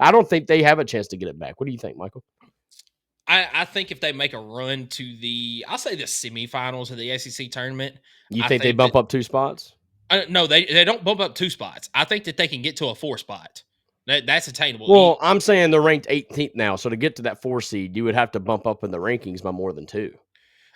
I don't think they have a chance to get it back. What do you think, Michael? I think if they make a run to I'll say the semifinals of the SEC tournament, You I think they think bump that up 2 spots? no, they don't bump up 2 spots. I think that they can get to a 4 spot. That's attainable. Well, I'm saying they're ranked 18th now, so to get to that 4 seed, you would have to bump up in the rankings by more than 2.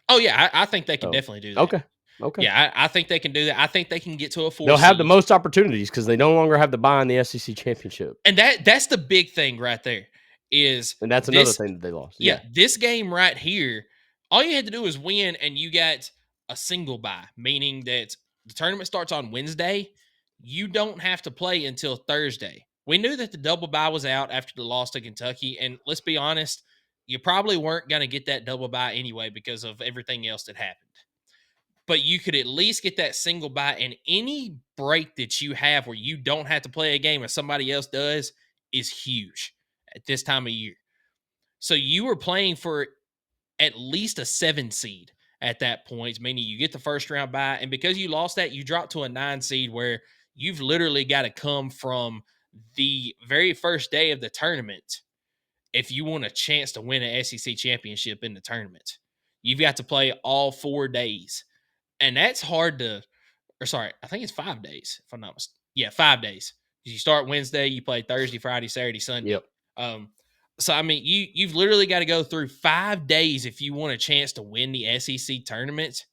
Oh yeah, I think they can So, definitely do that. okay. Okay. Yeah, I think they can do that. I think they can get to a 4 They'll have the seed. most opportunities because they no longer have to buy in the SEC championship. And that's the big thing right there is And that's another this thing that they lost. yeah, Yeah. this game right here, all you had to do is win and you got a single bye, meaning that the tournament starts on Wednesday. You don't have to play until Thursday. We knew that the double bye was out after the loss to Kentucky. And let's be honest, you probably weren't going to get that double bye anyway because of everything else that happened. But you could at least get that single bye, and any break that you have where you don't have to play a game or somebody else does is huge at this time of year. So you were playing for at least a 7 seed at that point, meaning you get the first round bye. And because you lost that, you drop to a 9 seed where you've literally got to come from the very first day of the tournament if you want a chance to win an SEC championship in the tournament. You've got to play all 4 days. And that's hard to, or sorry, I think it's 5 days, if I'm not mistaken. Yeah, 5 days. You start Wednesday, you play Thursday, Friday, Saturday, Sunday. Yep. So I mean, you've literally got to go through 5 days if you want a chance to win the SEC tournament,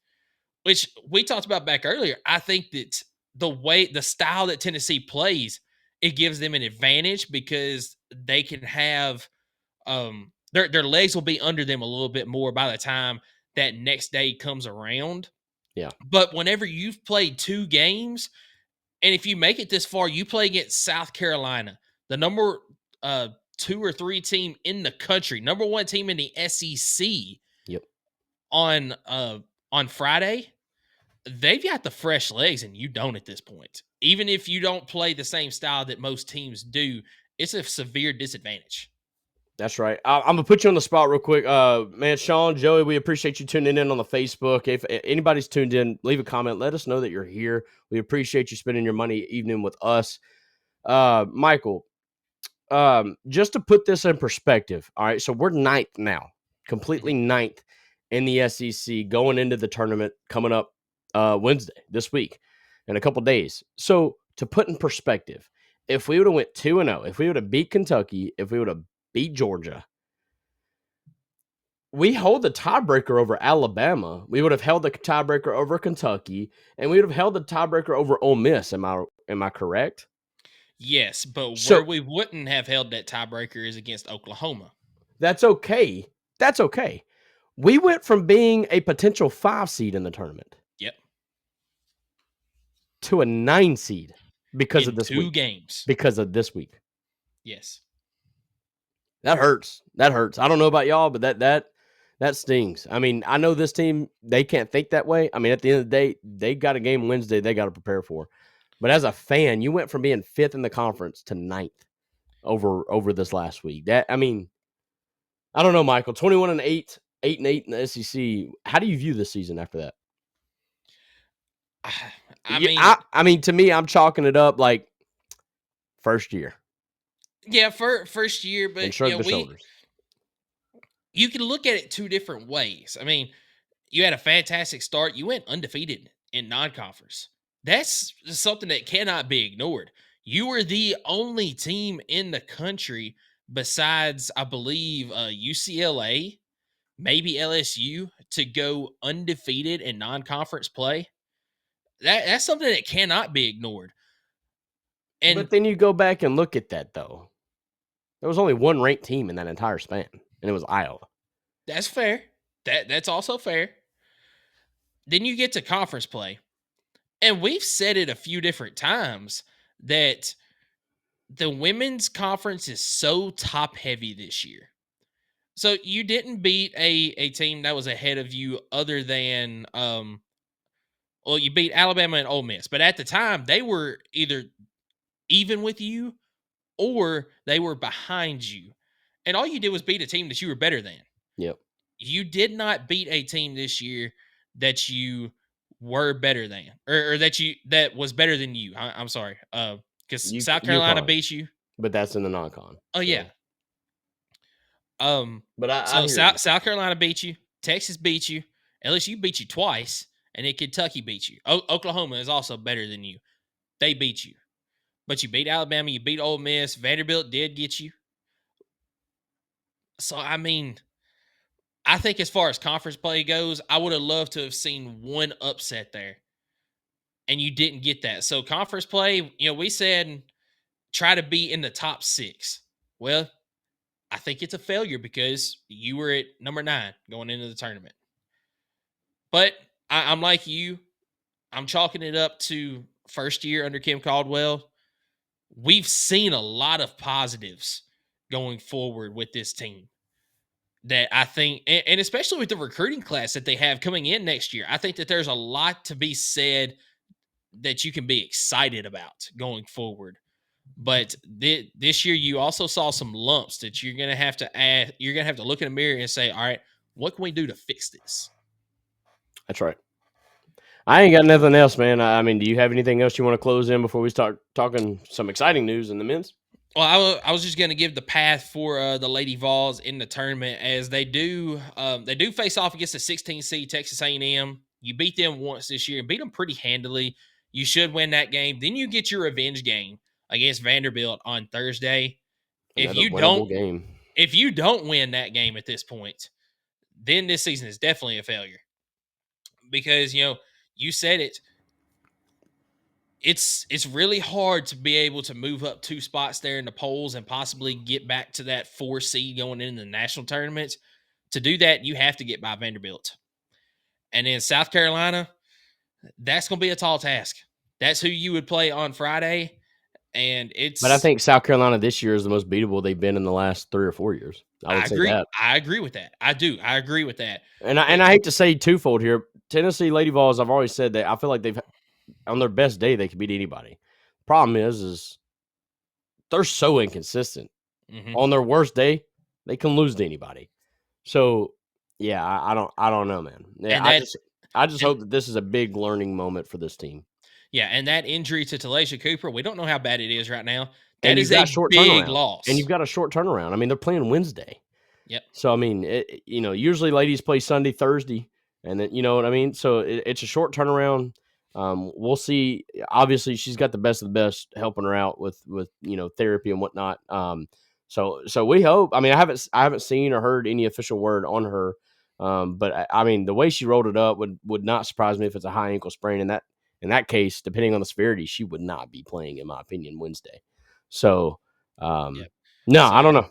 which we talked about back earlier. I think that the style that Tennessee plays, it gives them an advantage because they can have their legs will be under them a little bit more by the time that next day comes around. Yeah. But whenever you've played 2 games, and if you make it this far, you play against South Carolina, the number 2 or 3 team in the country, number 1 team in the SEC. Yep. On Friday, they've got the fresh legs, and you don't at this point. Even if you don't play the same style that most teams do, it's a severe disadvantage. That's right. I'm gonna put you on the spot real quick. Man, Sean, Joey, we appreciate you tuning in on the Facebook. If anybody's tuned in, leave a comment. Let us know that you're here. We appreciate you spending your money evening with us. Michael, just to put this in perspective, all right, so we're 9th now, completely 9th in the SEC going into the tournament coming up Wednesday this week in a couple days. So to put in perspective, if we would have went 2-0, if we would have beat Kentucky, if we would have beat Georgia, we hold the tiebreaker over Alabama. We would have held the tiebreaker over Kentucky, and we would have held the tiebreaker over Ole Miss. Am I correct? Yes, but where we wouldn't have held that tiebreaker is against Oklahoma. That's okay. That's okay. We went from being a potential 5 seed in the tournament. Yep. To a 9 seed because of this 2 week. games. Because of this week. Yes. That hurts. That hurts. I don't know about y'all, but that stings. I mean, I know this team, they can't think that way. I mean, at the end of the day, they got a game Wednesday they got to prepare for. But as a fan, you went from being 5th in the conference to 9th over this last week. That, I mean, I don't know, Michael. 21-8, 8-8 in the SEC. How do you view this season after that? I mean, to me, I'm chalking it up like first year. Yeah, first year, but and shrug the shoulders. You can look at it 2 different ways. I mean, you had a fantastic start. You went undefeated in non-conference. That's something that cannot be ignored. You were the only team in the country besides, I believe, UCLA, maybe LSU, to go undefeated in non-conference play. That's something that cannot be ignored. But then you go back and look at that, though. There was only 1 ranked team in that entire span, and it was Iowa. That's fair. That's also fair. Then you get to conference play. And we've said it a few different times that the women's conference is so top heavy this year. So you didn't beat a team that was ahead of you other than you beat Alabama and Ole Miss. But at the time, they were either even with you or they were behind you. And all you did was beat a team that you were better than. Yep. You did not beat a team this year that you were better than, or that was better than you. I'm sorry. Because South Carolina beat you. but that's in the non-con. Oh yeah. But I So hear you. South Carolina beat you, Texas beat you, LSU beat you twice, and then Kentucky beat you. Oklahoma is also better than you. They beat you, but you beat Alabama, you beat Ole Miss. Vanderbilt did get you. So I mean, I think as far as conference play goes, I would have loved to have seen one upset there, and you didn't get that. So conference play, we said try to be in the top 6. Well, I think it's a failure because you were at number 9 going into the tournament. But I'm like you. I'm chalking it up to first year under Kim Caldwell. We've seen a lot of positives going forward with this team that I think, and especially with the recruiting class that they have coming in next year, I think that there's a lot to be said that you can be excited about going forward. But this year, you also saw some lumps that you're going to have to add. You're going to have to look in the mirror and say, all right, what can we do to fix this? That's right. I ain't got nothing else, man. I mean, do you have anything else you want to close in before we start talking some exciting news in the men's? Well, I was just going to give the path for the Lady Vols in the tournament as they do face off against the 16 seed Texas A&M. You beat them once this year and beat them pretty handily. You should win that game. Then you get your revenge game against Vanderbilt on Thursday. Another winnable game. If you don't win that game at this point, then this season is definitely a failure. Because, you said it. It's really hard to be able to move up 2 spots there in the polls and possibly get back to that 4 seed going into the national tournament. To do that, you have to get by Vanderbilt. And then South Carolina, that's going to be a tall task. That's who you would play on Friday. But I think South Carolina this year is the most beatable they've been in the last 3 or 4 years. I agree. Say that. I agree with that. I do. I agree with that. And I hate to say twofold here. Tennessee Lady Vols, I've always said that I feel like they've on their best day they could beat anybody. Problem is they're so inconsistent. Mm-hmm. On their worst day, they can lose to anybody. So yeah, I don't know, man. Yeah, I just hope that this is a big learning moment for this team. Yeah, and that injury to Talaysia Cooper, we don't know how bad it is right now. That is a big loss. And you've got a short turnaround. I mean, they're playing Wednesday. Yep. So, I mean, usually ladies play Sunday, Thursday, and then, you know what I mean? So it's a short turnaround. We'll see. Obviously, she's got the best of the best helping her out with therapy and whatnot. So we hope. I mean, I haven't seen or heard any official word on her. But I mean, the way she rolled it up would not surprise me if it's a high ankle sprain. And in that case, depending on the severity, she would not be playing, in my opinion, Wednesday. So, I don't know.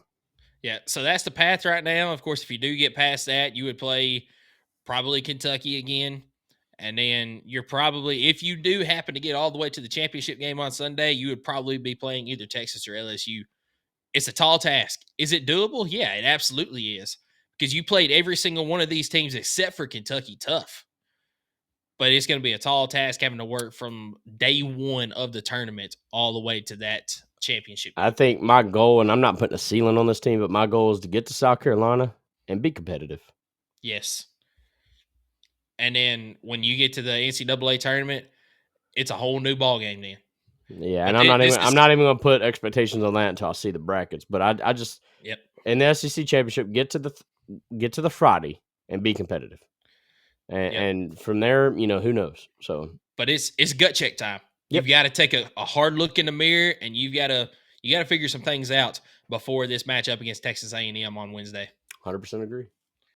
Yeah, so that's the path right now. Of course, if you do get past that, you would play probably Kentucky again. And then you're probably, if you do happen to get all the way to the championship game on Sunday, you would probably be playing either Texas or LSU. It's a tall task. Is it doable? Yeah, it absolutely is. Because you played every single one of these teams except for Kentucky tough. But it's going to be a tall task having to work from day one of the tournament all the way to that championship game. I think my goal, and I'm not putting a ceiling on this team, but my goal is to get to South Carolina and be competitive. Yes. And then when you get to the NCAA tournament, it's a whole new ball game then. Yeah, and I'm not even going to put expectations on that until I see the brackets. But I just in the SEC championship get to the Friday and be competitive, and from there, who knows. So, but it's gut check time. You've got to take a hard look in the mirror, and you got to figure some things out before this matchup against Texas A&M on Wednesday. 100% agree.